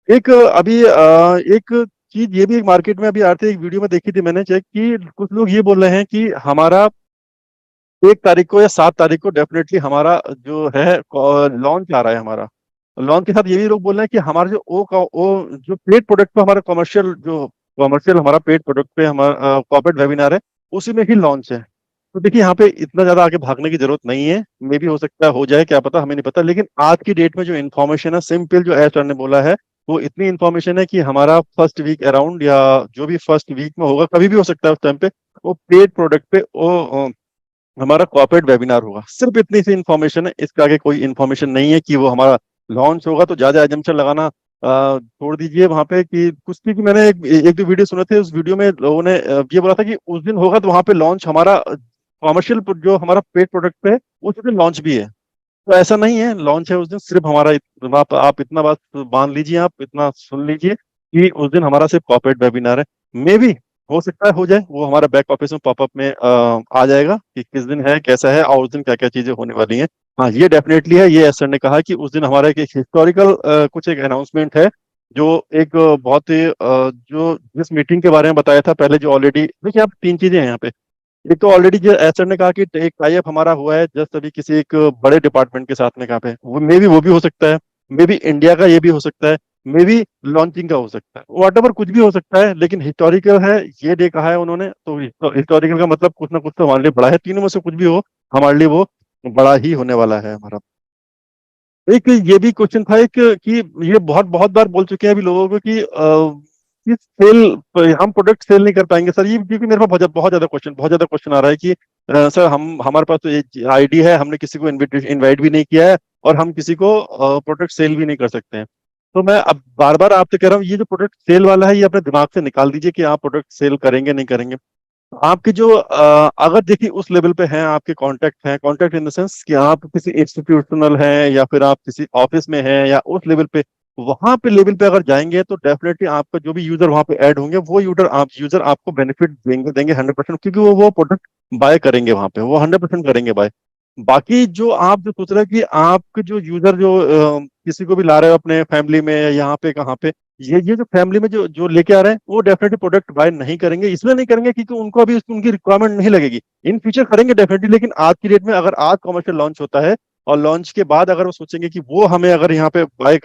एक अभी एक चीज ये भी एक मार्केट में अभी आते एक वीडियो में देखी थी मैंने चेक की, कुछ लोग ये बोल रहे हैं कि हमारा 1 तारीख को या 7 तारीख को डेफिनेटली हमारा जो है लॉन्च आ रहा है हमारा। लॉन्च के साथ ये भी लोग बोल रहे हैं कि हमारा जो ओ जो पेड प्रोडक्ट पे हमारा कमर्शियल हमारा पेड प्रोडक्ट पे हमारा कॉर्पोरेट वेबिनार है, उसी में ही लॉन्च है। तो देखिए यहाँ पे इतना ज्यादा आगे भागने की जरूरत नहीं है। मे भी हो सकता है हो जाए, क्या पता, हमें नहीं पता। लेकिन आज की डेट में जो इन्फॉर्मेशन है, सिंपल जो एच ने बोला है, वो इतनी इन्फॉर्मेशन है कि हमारा फर्स्ट वीक अराउंड, या जो भी फर्स्ट वीक में होगा, कभी भी हो सकता है उस टाइम पे, वो पेड प्रोडक्ट पे वो हमारा कॉर्पोरेट वेबिनार होगा। सिर्फ इतनी सी इन्फॉर्मेशन है, इसके आगे कोई इन्फॉर्मेशन नहीं है कि वो हमारा लॉन्च होगा। तो ज्यादा एजम्पशन लगाना छोड़ दीजिए वहां पे। कि कुछ की मैंने एक दो वीडियो सुने थे, उस वीडियो में लोगों ने ये बोला था कि उस दिन होगा तो वहां पे लॉन्च हमारा कॉमर्शियल जो हमारा पेड प्रोडक्ट पे है, उस दिन लॉन्च भी है। तो ऐसा नहीं है, लॉन्च है उस दिन सिर्फ हमारा आप इतना बात मान लीजिए, आप इतना सुन लीजिए कि उस दिन हमारा सिर्फ कॉर्पोरेट वेबिनार है। मे बी हो सकता है हो जाए, वो हमारा बैक ऑफिस में पॉपअप में आ जाएगा कि किस दिन है, कैसा है, और उस दिन क्या क्या चीजें होने वाली हैं। हाँ, ये डेफिनेटली है। ये एस सर ने कहा कि उस दिन हमारा एक हिस्टोरिकल कुछ एक अनाउंसमेंट है, जो एक बहुत ही जो जिस मीटिंग के बारे में बताया था पहले, जो ऑलरेडी देखिए, आप 3 चीजें हैं यहाँ पे। एक तो ऑलरेडी जो एचआर ने कहा कि एक टाई अप हमारा हुआ है जस्ट अभी किसी एक बड़े डिपार्टमेंट के साथ में, कहाँ पे वो, मे बी वो भी हो सकता है, मे बी इंडिया का ये भी हो सकता है, मे बी लॉन्चिंग का हो सकता है, वॉट एवर कुछ भी हो सकता है। लेकिन हिस्टोरिकल है, ये डे कहा है उन्होंने, तो हिस्टोरिकल का मतलब कुछ ना कुछ तो हमारे लिए बड़ा है। तीनों में से कुछ भी हो, हमारे लिए वो बड़ा ही होने वाला है हमारा। एक ये भी क्वेश्चन था एक कि ये बहुत बहुत बार बोल चुके हैं अभी लोगों को कि सेल, हम प्रोडक्ट सेल नहीं कर पाएंगे सर। ये क्योंकि मेरे पास बहुत ज्यादा क्वेश्चन आ रहा है कि सर, हम हमारे पास तो एक आईडी है, हमने किसी को इनवाइट भी नहीं किया है, और हम किसी को प्रोडक्ट सेल भी नहीं कर सकते हैं। तो मैं अब बार बार आपसे कह रहा हूँ, ये जो प्रोडक्ट सेल वाला है, ये अपने दिमाग से निकाल दीजिए कि आप प्रोडक्ट सेल करेंगे नहीं करेंगे। आपके जो अगर देखिए उस लेवल पे हैं, आपके कांटेक्ट हैं, कांटेक्ट इन द सेंस कि आप किसी इंस्टीट्यूशनल हैं, या फिर आप किसी ऑफिस में हैं, या उस लेवल पे, वहां पे लेवल पे अगर जाएंगे, तो डेफिनेटली आपका जो भी यूजर वहां पे ऐड होंगे, वो यूजर आपको बेनिफिट देंगे देंगे 100%, क्योंकि वो प्रोडक्ट बाय करेंगे वहां पे, वो 100% करेंगे बाय। बाकी जो आप जो सोच रहे हैं कि आपके जो यूजर जो किसी को भी ला रहे हो अपने फैमिली में या यहाँ पे कहाँ पे, ये जो फैमिली में जो जो लेके आ रहे हैं, वो डेफिनेटली प्रोडक्ट बाय नहीं करेंगे। इसलिए नहीं करेंगे क्योंकि उनको अभी उनकी रिक्वायरमेंट नहीं लगेगी। इन फ्यूचर करेंगे डेफिनेटली, लेकिन आज की डेट में अगर आज कमर्शियल लॉन्च होता है, और लॉन्च के बाद अगर वो सोचेंगे कि वो हमें अगर यहाँ पे बाय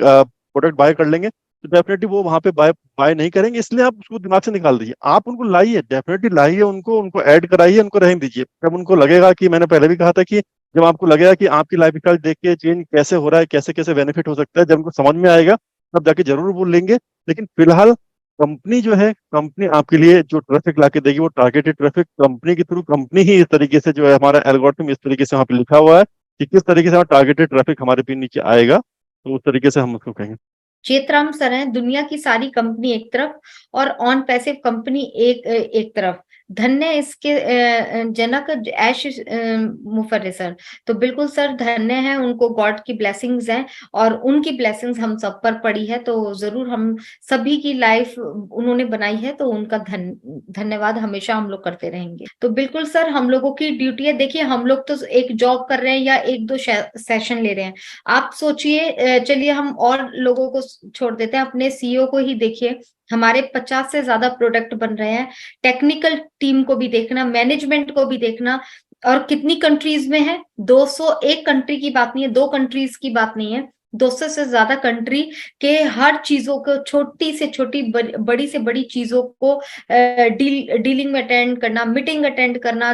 प्रोडक्ट बाय कर लेंगे, तो डेफिनेटली वो वहां पे बाय बाय नहीं करेंगे। इसलिए आप उसको दिमाग से निकाल दीजिए। आप उनको लाइए, डेफिनेटली लाइए, उनको उनको ऐड कराइए, उनको रहने दीजिए। जब उनको लगेगा कि, मैंने पहले भी कहा था कि जब आपको लगेगा कि आपकी लाइफ स्टाइल देख के चेंज कैसे हो रहा है, कैसे कैसे बेनिफिट हो सकता है, जब उनको समझ में आएगा, तब जाके जरूर वो लेंगे। लेकिन फिलहाल कंपनी जो है, कंपनी आपके लिए जो ट्रैफिक ला के देगी, वो टारगेटेड ट्रैफिक कंपनी के थ्रू, कंपनी ही इस तरीके से जो है, हमारा एल्गोरिथम इस तरीके से वहाँ पे लिखा हुआ है कि किस तरीके से टारगेटेड ट्रैफिक हमारे पे नीचे आएगा, तो उस तरीके से हम उसको कहेंगे। चेतराम सर हैं, दुनिया की सारी कंपनी एक तरफ और ऑन पैसिव कंपनी एक तरफ। धन्य इसके जनक ऐश मुफर्रे सर। तो बिल्कुल सर, धन्य है, उनको गॉड की ब्लेसिंग्स हैं, और उनकी ब्लेसिंग्स हम सब पर पड़ी है। तो जरूर हम सभी की लाइफ उन्होंने बनाई है, तो उनका धन्यवाद हमेशा हम लोग करते रहेंगे। तो बिल्कुल सर, हम लोगों की ड्यूटी है। देखिए, हम लोग तो एक जॉब कर रहे हैं या एक दो सेशन ले रहे हैं। आप सोचिए, चलिए हम और लोगों को छोड़ देते हैं, अपने सीईओ को ही देखिए। हमारे 50 से ज्यादा प्रोडक्ट बन रहे हैं। टेक्निकल टीम को भी देखना, मैनेजमेंट को भी देखना, और कितनी कंट्रीज में है। 201 कंट्री की बात नहीं है, 2 कंट्रीज की बात नहीं है, 200 से ज्यादा कंट्री के हर चीजों को, छोटी से छोटी बड़ी से बड़ी चीजों को डीलिंग में अटेंड करना, मीटिंग अटेंड करना,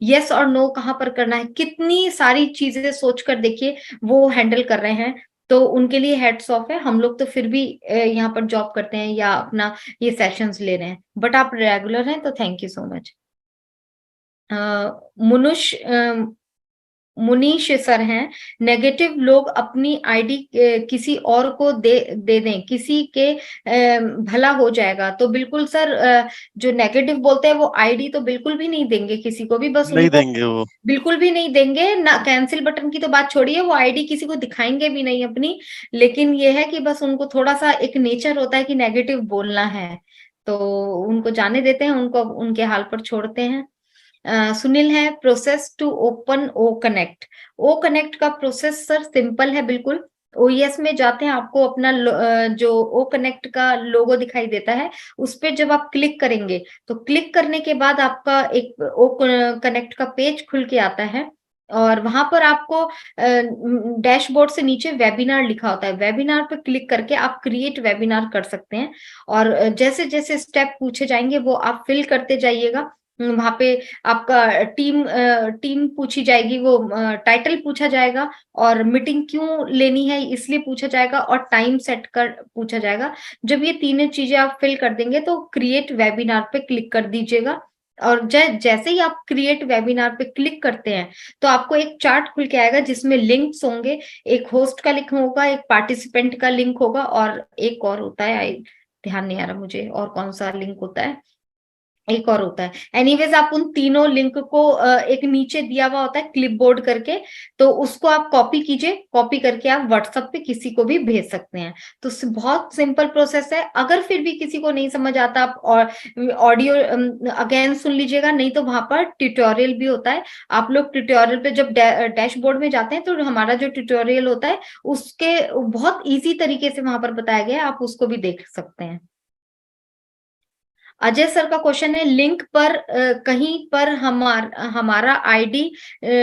यस और नो कहाँ पर करना है, कितनी सारी चीजें सोचकर देखिए वो हैंडल कर रहे हैं। तो उनके लिए हेड्स ऑफ है। हम लोग तो फिर भी यहाँ पर जॉब करते हैं या अपना ये सेशंस ले रहे हैं, बट आप रेगुलर हैं, तो थैंक यू सो मच। मुनुष मुनीश सर हैं। नेगेटिव लोग अपनी आईडी किसी और को दे दें, किसी के भला हो जाएगा। तो बिल्कुल सर, जो नेगेटिव बोलते हैं वो आईडी तो बिल्कुल भी नहीं देंगे किसी को भी, बस नहीं उनको देंगे वो। बिल्कुल भी नहीं देंगे ना। कैंसिल बटन की तो बात छोड़िए, वो आईडी किसी को दिखाएंगे भी नहीं अपनी। लेकिन ये है कि बस उनको थोड़ा सा एक नेचर होता है कि नेगेटिव बोलना है, तो उनको जाने देते हैं, उनको उनके हाल पर छोड़ते हैं। सुनील है, process to open O Connect. O Connect का प्रोसेस सर सिंपल है बिल्कुल। ओईएस में जाते हैं, आपको अपना जो ओ कनेक्ट का लोगो दिखाई देता है, उस पे जब आप क्लिक करेंगे, तो क्लिक करने के बाद आपका एक ओ कनेक्ट का पेज खुल के आता है, और वहां पर आपको डैशबोर्ड से नीचे वेबिनार लिखा होता है। वेबिनार पे क्लिक करके आप क्रिएट वेबिनार कर सकते हैं, और जैसे जैसे स्टेप पूछे जाएंगे वो आप फिल करते जाइएगा। वहां पे आपका टीम पूछी जाएगी, वो टाइटल पूछा जाएगा, और मीटिंग क्यों लेनी है इसलिए पूछा जाएगा, और टाइम सेट कर पूछा जाएगा। जब ये तीनों चीजें आप फिल कर देंगे तो क्रिएट वेबिनार पे क्लिक कर दीजिएगा, और जैसे ही आप क्रिएट वेबिनार पे क्लिक करते हैं तो आपको एक चार्ट खुल के आएगा जिसमें लिंक्स होंगे। एक होस्ट का लिंक होगा, एक पार्टिसिपेंट का लिंक होगा, और एक और होता है, ध्यान नहीं आ रहा मुझे और कौन सा लिंक होता है, एक और होता है। एनीवेज आप उन तीनों लिंक को एक नीचे दिया हुआ होता है क्लिपबोर्ड करके, तो उसको आप कॉपी कीजिए, कॉपी करके आप व्हाट्सएप पे किसी को भी भेज सकते हैं। तो बहुत सिंपल प्रोसेस है। अगर फिर भी किसी को नहीं समझ आता, आप और ऑडियो अगेन सुन लीजिएगा, नहीं तो वहां पर ट्यूटोरियल भी होता है। आप लोग ट्यूटोरियल पे जब डैशबोर्ड में जाते हैं तो हमारा जो ट्यूटोरियल होता है उसके बहुत ईजी तरीके से वहां पर बताया गया है, आप उसको भी देख सकते हैं। अजय सर का क्वेश्चन है, लिंक पर कहीं पर हमारा आईडी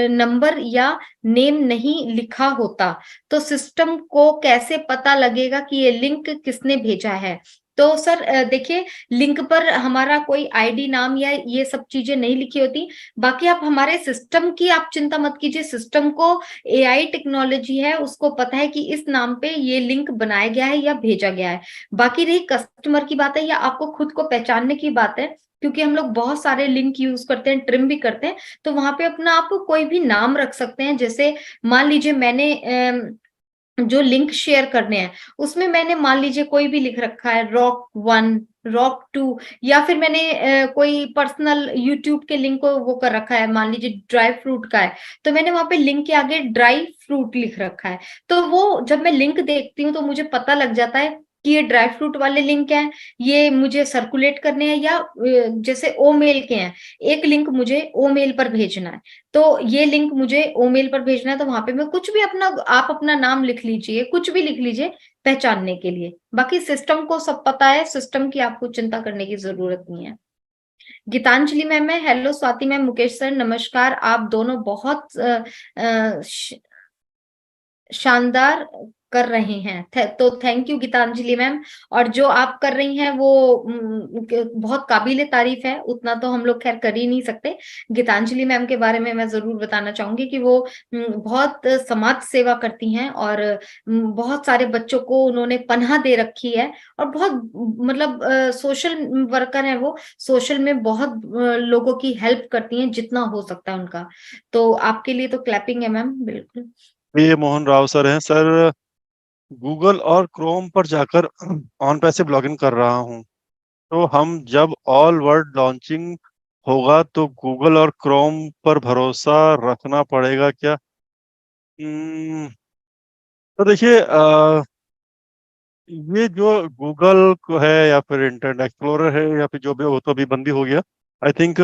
नंबर या नेम नहीं लिखा होता तो सिस्टम को कैसे पता लगेगा कि ये लिंक किसने भेजा है? तो सर देखिए, लिंक पर हमारा कोई आईडी नाम या ये सब चीजें नहीं लिखी होती। बाकी आप हमारे सिस्टम की आप चिंता मत कीजिए, सिस्टम को एआई टेक्नोलॉजी है, उसको पता है कि इस नाम पे ये लिंक बनाया गया है या भेजा गया है। बाकी रही कस्टमर की बात है या आपको खुद को पहचानने की बात है, क्योंकि हम लोग बहुत सारे लिंक यूज करते हैं, ट्रिम भी करते हैं, तो वहां पे अपना आप कोई भी नाम रख सकते हैं। जैसे मान लीजिए मैंने जो लिंक शेयर करने हैं उसमें मैंने मान लीजिए कोई भी लिख रखा है Rock 1, Rock 2, या फिर मैंने कोई पर्सनल यूट्यूब के लिंक को वो कर रखा है, मान लीजिए ड्राई फ्रूट का है, तो मैंने वहां पे लिंक के आगे ड्राई फ्रूट लिख रखा है। तो वो जब मैं लिंक देखती हूँ तो मुझे पता लग जाता है कि ये ड्राई फ्रूट वाले लिंक हैं, ये मुझे सर्कुलेट करने हैं, या जैसे ओ मेल के हैं, एक लिंक मुझे ओ मेल पर भेजना है, तो ये लिंक मुझे ओ मेल पर भेजना है, तो वहां पे मैं कुछ भी अपना, आप अपना नाम लिख लीजिए, कुछ भी लिख लीजिए पहचानने के लिए। बाकी सिस्टम को सब पता है, सिस्टम की आपको चिंता करने की जरूरत नहीं है। गीतांजलि मैम है, hello Swati ma'am, Mukesh sir नमस्कार, आप दोनों बहुत शानदार कर रहे हैं। तो थैंक यू गीतांजलि मैम। और जो आप कर रही हैं वो बहुत काबिले तारीफ है, उतना तो हम लोग खैर कर ही नहीं सकते। गीतांजलि मैम के बारे में मैं जरूर बताना चाहूंगी कि वो बहुत समाज सेवा करती हैं, और बहुत सारे बच्चों को उन्होंने पनाह दे रखी है, और बहुत मतलब सोशल वर्कर है वो, सोशल में बहुत लोगों की हेल्प करती हैं जितना हो सकता है उनका। तो आपके लिए तो क्लैपिंग है मैम, बिल्कुल। ये मोहन राव सर हैं सर। गूगल और क्रोम पर जाकर ऑन पैसिव लॉगिन कर रहा हूँ, तो हम जब ऑल वर्ल्ड लॉन्चिंग होगा तो गूगल और क्रोम पर भरोसा रखना पड़ेगा क्या? हम्म, तो देखिए, ये जो गूगल को है या फिर इंटरनेट एक्सप्लोरर है या फिर जो भी, वो तो अभी बंद ही हो गया आई थिंक,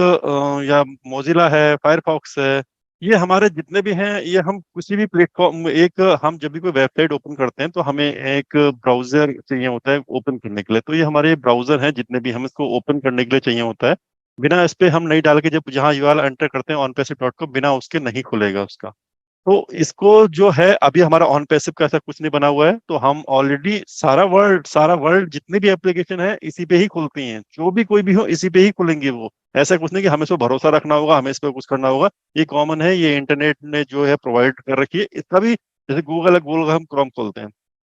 या मोजिला है, फायरफॉक्स है, ये हमारे जितने भी हैं, ये हम किसी भी प्लेटफॉर्म, एक हम जब भी कोई वेबसाइट ओपन करते हैं तो हमें एक ब्राउजर चाहिए होता है ओपन करने के लिए। तो ये हमारे ब्राउजर हैं जितने भी, हम इसको ओपन करने के लिए चाहिए होता है। बिना इस पे हम नहीं डाल के जब जहाँ यूआरएल एंटर करते हैं onpassive.com, बिना उसके नहीं खुलेगा उसका। तो इसको जो है, अभी हमारा ऑन पैसिव का ऐसा कुछ नहीं बना हुआ है, तो हम ऑलरेडी सारा वर्ल्ड जितनी भी एप्लीकेशन है इसी पे ही खुलती हैं, जो भी कोई भी हो इसी पे ही खुलेंगी वो। ऐसा कुछ नहीं कि हमें इस पर भरोसा रखना होगा, हमें इस पर कुछ करना होगा। ये कॉमन है, ये इंटरनेट ने जो है प्रोवाइड कर रखी है। इसका भी जैसे गूगल है, गूगल का हम क्रोम खोलते हैं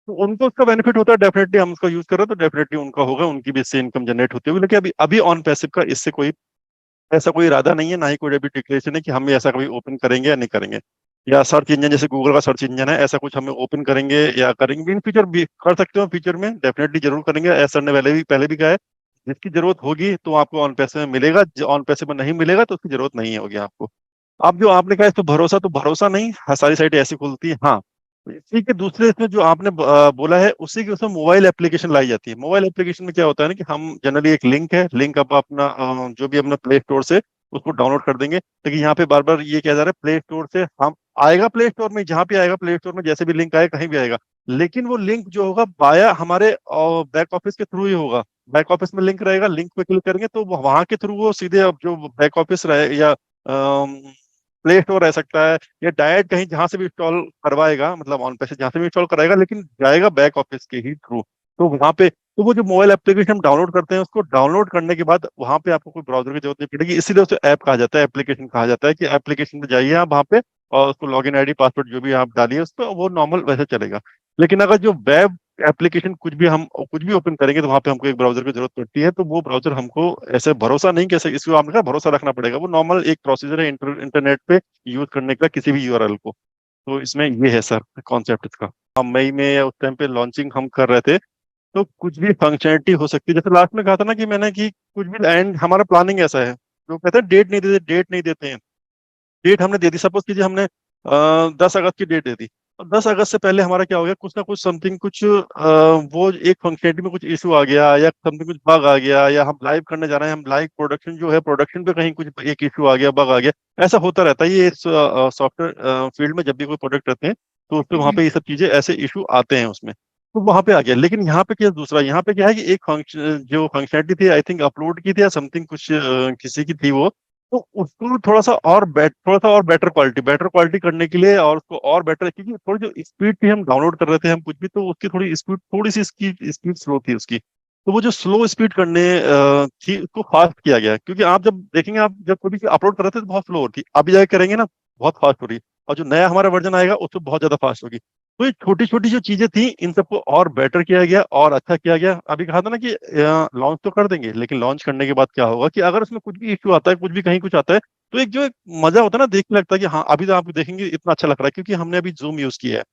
तो उनको उसका बेनिफिट होता है, डेफिनेटली हम उसका यूज कर रहे हैं तो डेफिनेटली उनका होगा, उनकी भी इससे इनकम जनरेट होती होगी। लेकिन अभी अभी ऑन पैसिव का इससे कोई ऐसा कोई इरादा नहीं है, ना ही कोई अभी डिक्लेरेशन है कि हम ऐसा कभी ओपन करेंगे या नहीं करेंगे। या सर्च इंजन जैसे गूगल का सर्च इंजन है, ऐसा कुछ हमें ओपन करेंगे या करेंगे इन फ्यूचर भी कर सकते हो, फ्यूचर में डेफिनेटली जरूर करेंगे। ऐसा सर ने पहले भी कहा है, जिसकी जरूरत होगी तो आपको ऑन पैसे में मिलेगा, जो ऑन पैसे में नहीं मिलेगा तो उसकी जरूरत नहीं होगी आपको। अब जो आपने कहा इस पर भरोसा, तो भरोसा नहीं, हाँ, सारी साइटें ऐसी खुलती है, हाँ। इसी के दूसरे इसमें जो आपने बोला है, उसी के उसमें मोबाइल एप्लीकेशन लाई जाती है। मोबाइल एप्लीकेशन में क्या होता है ना कि हम जनरली एक लिंक है, लिंक आप अपना जो भी अपना प्ले स्टोर से उसको डाउनलोड कर देंगे। लेकिन यहाँ पे बार बार ये कहा जा रहा है प्ले स्टोर से हम आएगा, प्ले स्टोर में जहाँ पे आएगा, प्ले स्टोर में जैसे भी लिंक आए कहीं भी आएगा, लेकिन वो लिंक जो होगा बाया हमारे बैक ऑफिस के थ्रू ही होगा। बैक ऑफिस में लिंक रहेगा, लिंक पे क्लिक करेंगे तो वहां के थ्रू वो सीधे अब जो बैक ऑफिस रहे या प्ले स्टोर रह सकता है या डायरेक्ट कहीं जहां से भी इंस्टॉल करवाएगा, मतलब ऑन पैसे जहां से भी इंस्टॉल कराएगा, लेकिन जाएगा बैक ऑफिस के ही थ्रू। तो वहां पे तो वो जो मोबाइल एप्लीकेशन हम डाउनलोड करते हैं उसको डाउनलोड करने के बाद वहां पे आपको कोई ब्राउजर की जरूरत नहीं पड़ेगी, इसीलिए उसे ऐप कहा जाता है, एप्लीकेशन कहा जाता है कि एप्लीकेशन पे जाइए आप वहां पे और उसको लॉगिन आईडी पासवर्ड जो भी आप डालिए उस पर, वो नॉर्मल वैसे चलेगा। लेकिन अगर जो वेब एप्लीकेशन कुछ भी ओपन करेंगे तो वहां पे हमको एक ब्राउजर की जरूरत पड़ती है, तो वो ब्राउजर हमको ऐसे भरोसा नहीं कैसे, इसको आपने कहा भरोसा रखना पड़ेगा, वो नॉर्मल एक प्रोसीजर है इंटरनेट पे यूज करने का किसी भी यूआरएल को। तो इसमें ये है सर कॉन्सेप्ट इसका। हम मई में या उस टाइम पे लॉन्चिंग हम कर रहे थे, तो कुछ भी फंक्शनलिटी हो सकती है, जैसे लास्ट में कहा था ना कि मैंने कि कुछ भी एंड हमारा प्लानिंग ऐसा है, जो कहते हैं डेट नहीं देते हैं। डेट हमने दे दी, सपोज कीजिए हमने 10 अगस्त की डेट दे दी, और 10 अगस्त से पहले हमारा क्या हो गया, कुछ ना कुछ समथिंग कुछ वो एक फंक्शनलिटी में कुछ इशू आ गया या समथिंग कुछ बग आ गया, या हम लाइव करने जा रहे हैं, हम लाइव प्रोडक्शन जो है प्रोडक्शन पे कहीं कुछ एक इशू आ गया, बग आ गया। ऐसा होता रहता है, ये सॉफ्टवेयर फील्ड में जब भी कोई प्रोडक्ट रहते हैं तो उसपे वहां पे ये सब चीजें ऐसे इशू आते हैं उसमें, तो वहां पे आ गया। लेकिन यहाँ पे क्या दूसरा, यहाँ पे क्या है कि एक फंक्शन जो फंक्शनलिटी थी आई थिंक अपलोड की थी या समथिंग कुछ किसी की थी वो, तो उसको थोड़ा सा और बेटर क्वालिटी करने के लिए, और उसको और बेटर, क्योंकि थोड़ी जो स्पीड थी हम डाउनलोड कर रहे थे हम कुछ भी, तो उसकी थोड़ी स्पीड, थोड़ी सी स्पीड स्लो थी उसकी। तो वो जो स्लो स्पीड करने थी उसको फास्ट किया गया, क्योंकि आप जब देखेंगे, आप जब कभी अपलोड कर रहे थे तो बहुत स्लो होती, अभी जाके करेंगे ना बहुत फास्ट हो रही है, और जो नया हमारा वर्जन आएगा उसमें बहुत ज्यादा फास्ट होगी। तो ये छोटी छोटी जो चीजें थी इन सबको और बेटर किया गया और अच्छा किया गया। अभी कहा था ना कि लॉन्च तो कर देंगे, लेकिन लॉन्च करने के बाद क्या होगा कि अगर उसमें कुछ भी इश्यू आता है, कुछ भी कहीं कुछ आता है, तो एक जो एक मजा होता है ना, देखने लगता है कि हाँ अभी तो आप देखेंगे इतना अच्छा लग रहा है, क्योंकि हमने अभी जूम यूज किया है।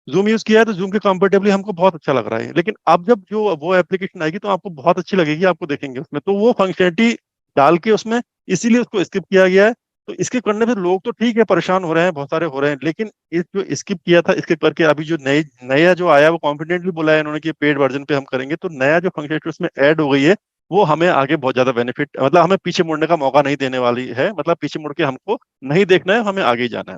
जूम यूज किया है तो जूम के कंपेरेटिवली हमको बहुत अच्छा लग रहा है, लेकिन अब जब जो वो एप्लीकेशन आएगी तो आपको बहुत अच्छी लगेगी, आपको देखेंगे उसमें तो वो फंक्शनलिटी डाल के उसमें, इसीलिए उसको स्किप किया गया है। तो इसके करने से लोग तो ठीक है परेशान हो रहे हैं, बहुत सारे हो रहे हैं, लेकिन इस जो स्किप किया था इसके करके अभी जो नया जो आया वो कॉन्फिडेंटली बोला है इन्होंने कि पेड वर्जन पे हम करेंगे, तो नया जो फंक्शनलिटी उसमें ऐड हो गई है वो हमें आगे बहुत ज्यादा बेनिफिट, मतलब हमें पीछे मुड़ने का मौका नहीं देने वाली है, मतलब पीछे मुड़ के हमको नहीं देखना है, हमें आगे ही जाना है।